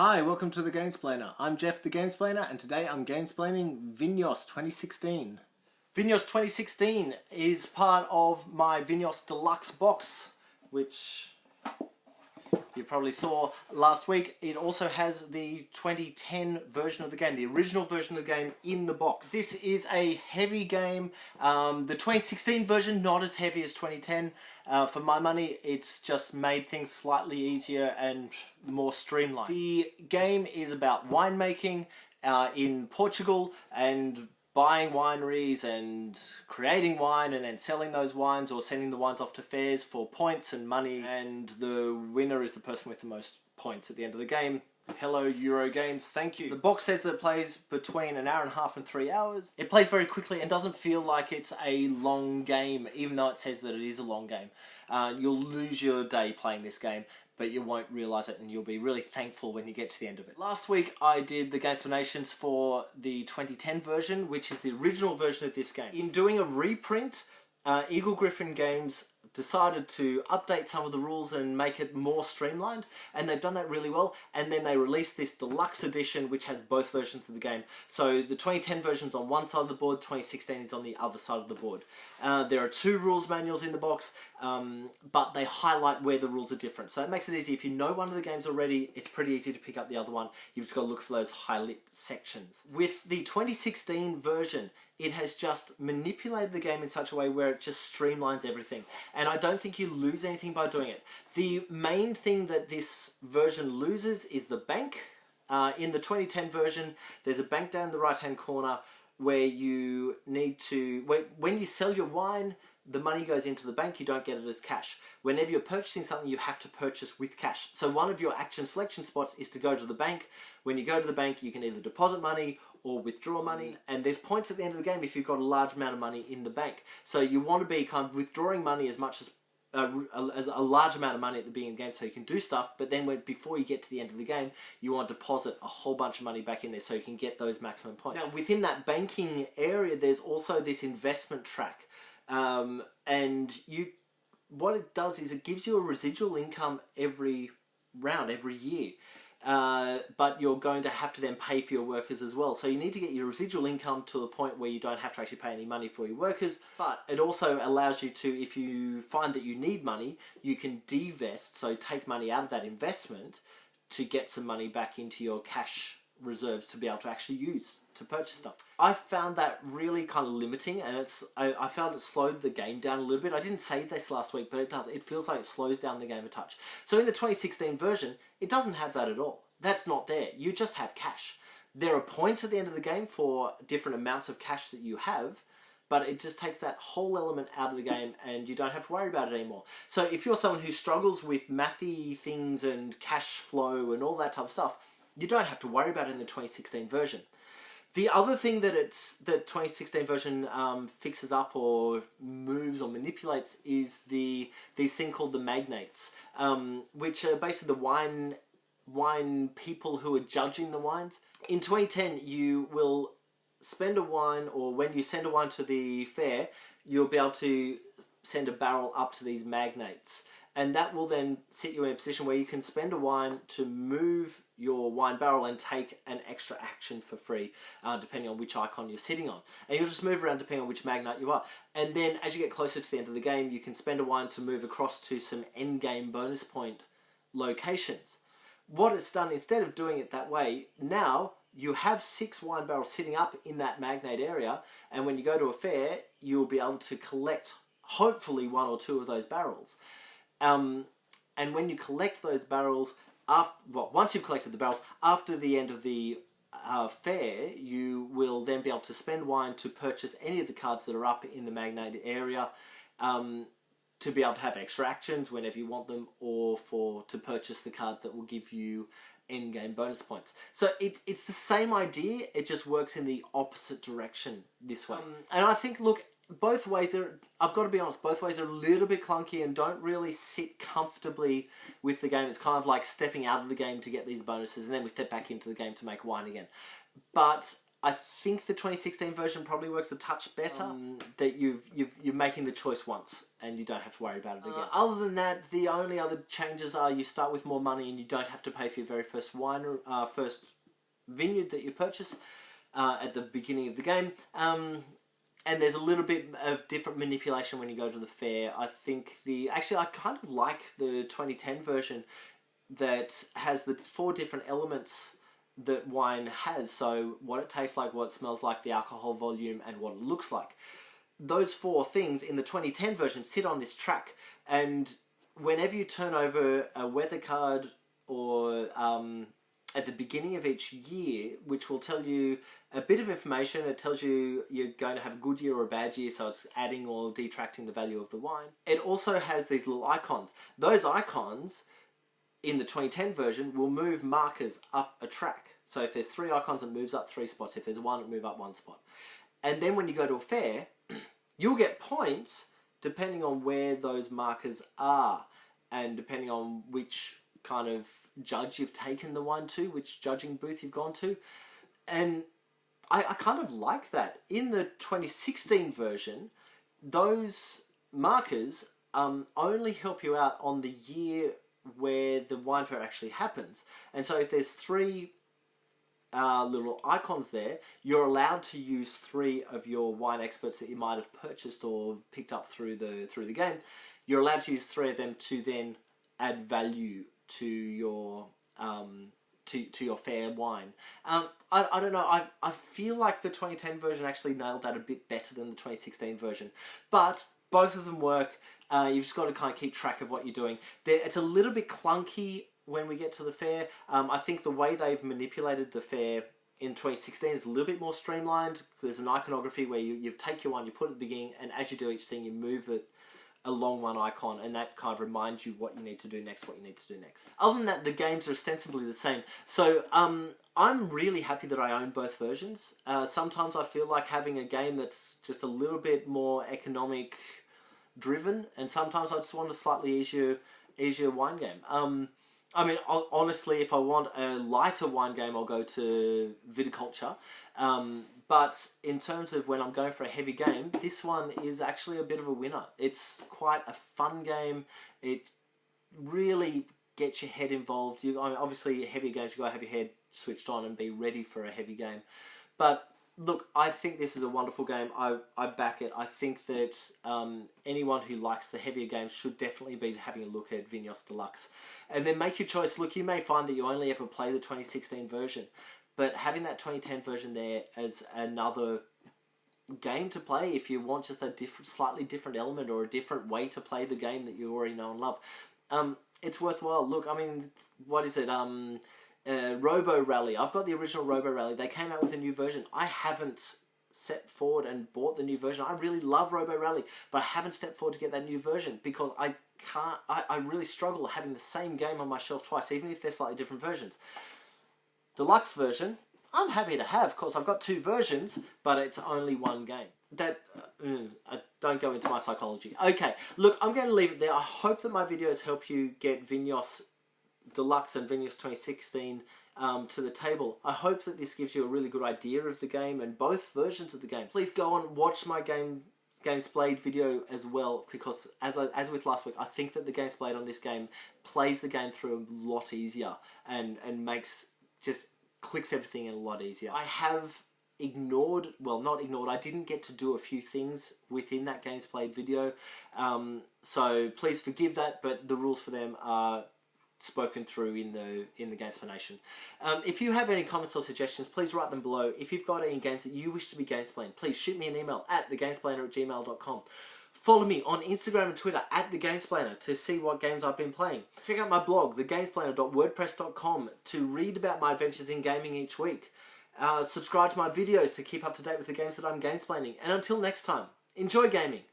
Hi, welcome to the Gamesplainer. I'm Jeff the Gamesplainer, and today I'm Gamesplaining Vinhos 2016. Vinhos 2016 is part of my Vinhos Deluxe box, which you probably saw last week. It also has the 2010 version of the game, the original version of the game in the box. This is a heavy game. The 2016 version, not as heavy as 2010. For my money, it's just made things slightly easier and more streamlined. The game is about winemaking in Portugal and buying wineries and creating wine and then selling those wines or sending the wines off to fairs for points and money, and the winner is the person with the most points at the end of the game. Hello Euro Games, thank you. The box says that it plays between an hour and a half and 3 hours. It plays very quickly and doesn't feel like it's a long game, even though it says that it is a long game. You'll lose your day playing this game, but you won't realise it, and you'll be really thankful when you get to the end of it. Last week I did the Gamesplanations for the 2010 version, which is the original version of this game. In doing a reprint, Eagle Gryphon Games decided to update some of the rules and make it more streamlined, and they've done that really well. And then they released this deluxe edition which has both versions of the game. So the 2010 version's on one side of the board, 2016 is on the other side of the board. There are two rules manuals in the box, but they highlight where the rules are different. So it makes it easy. If you know one of the games already, it's pretty easy to pick up the other one. You've just got to look for those highlight sections. With the 2016 version, it has just manipulated the game in such a way where it just streamlines everything. And I don't think you lose anything by doing it. The main thing that this version loses is the bank. In the 2010 version, there's a bank down in the right-hand corner where you need to... When you sell your wine, the money goes into the bank, you don't get it as cash. Whenever you're purchasing something, you have to purchase with cash. So one of your action selection spots is to go to the bank. When you go to the bank, you can either deposit money or withdraw money, and there's points at the end of the game if you've got a large amount of money in the bank. So you want to be kind of withdrawing money as much as a large amount of money at the beginning of the game so you can do stuff, but then before you get to the end of the game, you want to deposit a whole bunch of money back in there so you can get those maximum points. Now, within that banking area, there's also this investment track. And what it does is it gives you a residual income every round, every year. But you're going to have to then pay for your workers as well. So you need to get your residual income to the point where you don't have to actually pay any money for your workers. But it also allows you to, if you find that you need money, you can divest, so take money out of that investment to get some money back into your cash reserves to be able to actually use to purchase stuff. I found that really kind of limiting, and I found it slowed the game down a little bit. I didn't say this last week, but it does. It feels like it slows down the game a touch. So in the 2016 version, it doesn't have that at all. That's not there. You just have cash. There are points at the end of the game for different amounts of cash that you have, but it just takes that whole element out of the game and you don't have to worry about it anymore. So if you're someone who struggles with mathy things and cash flow and all that type of stuff, you don't have to worry about it in the 2016 version. The other thing that the 2016 version fixes up or moves or manipulates is these thing called the magnates, which are basically the wine people who are judging the wines. In 2010, you will spend a wine, or when you send a wine to the fair, you'll be able to send a barrel up to these magnates. And that will then sit you in a position where you can spend a wine to move your wine barrel and take an extra action for free, depending on which icon you're sitting on. And you'll just move around depending on which magnate you are. And then as you get closer to the end of the game, you can spend a wine to move across to some end-game bonus point locations. What it's done, instead of doing it that way, now you have 6 wine barrels sitting up in that magnate area, and when you go to a fair, you'll be able to collect, hopefully, 1 or 2 of those barrels. And when you collect those barrels, once you've collected the barrels, after the end of the fair, you will then be able to spend wine to purchase any of the cards that are up in the magnate area, to be able to have extra actions whenever you want them, or to purchase the cards that will give you end-game bonus points. So it's the same idea, it just works in the opposite direction this way. And I think, look, both ways, I've got to be honest, both ways are a little bit clunky and don't really sit comfortably with the game. It's kind of like stepping out of the game to get these bonuses, and then we step back into the game to make wine again. But I think the 2016 version probably works a touch better. That you're making the choice once and you don't have to worry about it again. Other than that, the only other changes are you start with more money and you don't have to pay for your very first first vineyard that you purchase at the beginning of the game. And there's a little bit of different manipulation when you go to the fair. I think actually I kind of like the 2010 version that has the 4 different elements that wine has. So what it tastes like, what it smells like, the alcohol volume, and what it looks like. Those 4 things in the 2010 version sit on this track, and whenever you turn over a weather card or at the beginning of each year, which will tell you a bit of information, it tells you you're going to have a good year or a bad year, so it's adding or detracting the value of the wine. It also has these little icons. Those icons in the 2010 version will move markers up a track. So if there's 3 icons, it moves up 3 spots. If there's 1, it moves up 1 spot. And then when you go to a fair, you'll get points depending on where those markers are and depending on which kind of judge you've taken the wine to, which judging booth you've gone to. And I kind of like that. In the 2016 version, those markers only help you out on the year where the wine fair actually happens. And so if there's 3 little icons there, you're allowed to use 3 of your wine experts that you might have purchased or picked up through the game. You're allowed to use 3 of them to then add value to your to your fair wine. I don't know, I feel like the 2010 version actually nailed that a bit better than the 2016 version, but both of them work. You've just got to kind of keep track of what you're doing. It's a little bit clunky when we get to the fair. I think the way they've manipulated the fair in 2016 is a little bit more streamlined. There's an iconography where you take your wine, you put it at the beginning, and as you do each thing, you move it along one icon, and that kind of reminds you what you need to do next, what you need to do next. Other than that, the games are ostensibly the same. So I'm really happy that I own both versions. Sometimes I feel like having a game that's just a little bit more economic driven, and sometimes I just want a slightly easier wine game. I mean, honestly, if I want a lighter wine game, I'll go to Viticulture. But in terms of when I'm going for a heavy game, this one is actually a bit of a winner. It's quite a fun game. It really gets your head involved. I mean, obviously, heavy games, you've got to have your head switched on and be ready for a heavy game. But look, I think this is a wonderful game. I back it. I think that anyone who likes the heavier games should definitely be having a look at Vinhos Deluxe. And then make your choice. Look, you may find that you only ever play the 2016 version, but having that 2010 version there as another game to play, if you want just a slightly different element or a different way to play the game that you already know and love, it's worthwhile. Look, I mean, what is it? Robo Rally. I've got the original Robo Rally. They came out with a new version. I haven't stepped forward and bought the new version. I really love Robo Rally, but I haven't stepped forward to get that new version because I really struggle having the same game on my shelf twice, even if they're slightly different versions. Deluxe version, I'm happy to have, because I've got 2 versions, but it's only one game. I don't go into my psychology. Okay, look, I'm going to leave it there. I hope that my videos help you get Vinhos Deluxe and Vinhos 2016 to the table. I hope that this gives you a really good idea of the game and both versions of the game. Please go on, watch my Gamesplayed video as well, because as with last week, I think that the Gamesplayed on this game plays the game through a lot easier and just clicks everything in a lot easier. I have ignored, well, not ignored, I didn't get to do a few things within that Gamesplayed video, so please forgive that, but the rules for them are spoken through in the Gamesplanation. If you have any comments or suggestions, please write them below. If you've got any games that you wish to be Gamesplaned, please shoot me an email at thegamesplainer@gmail.com. Follow me on Instagram and Twitter at thegamesplainer to see what games I've been playing. Check out my blog, thegamesplainer.wordpress.com, to read about my adventures in gaming each week. Subscribe to my videos to keep up to date with the games that I'm gamesplaining. And until next time, enjoy gaming!